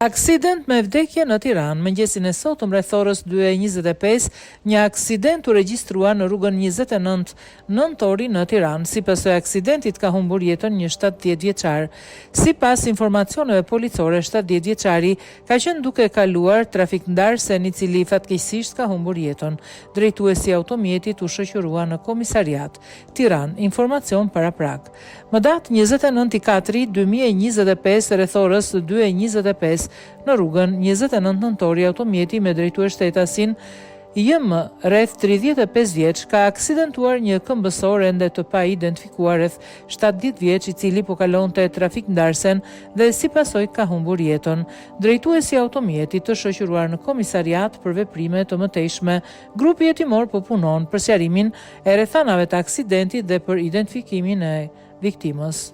Aksident me vdekje në Tiranë. Mëngjesin e sotëm rreth orës 2:25, një aksident u regjistrua në rrugën 29 nëntori në Tiranë. Si pasojë aksidentit ka humbur jetën një 70 vjeçar. Sipas informacioneve policore, 70 vjeçari ka qenë duke kaluar trafikndarsen i cili fatkeqësisht ka humbur jetën. Drejtuesi i automjetit u shoqërua në komisariat Tiranë. Informacion paraprak. Më datë 29/4/2025 rreth orës 2:25 në rrugën 29 nëntori, automjeti me drejtues shtetasin JM rreth 35 vjeç ka aksidentuar një këmbësor ende të pa identifikuar rreth 70 vjeç, i cili po kalonte trafikndarsen dhe si pasojë ka humbur jetën. Drejtuesi i automjetit të shoqëruar në komisariat për veprime të mëtejshme, grupi hetimor po punon për sqarimin e rrethanave të aksidentit dhe për identifikimin e viktimës.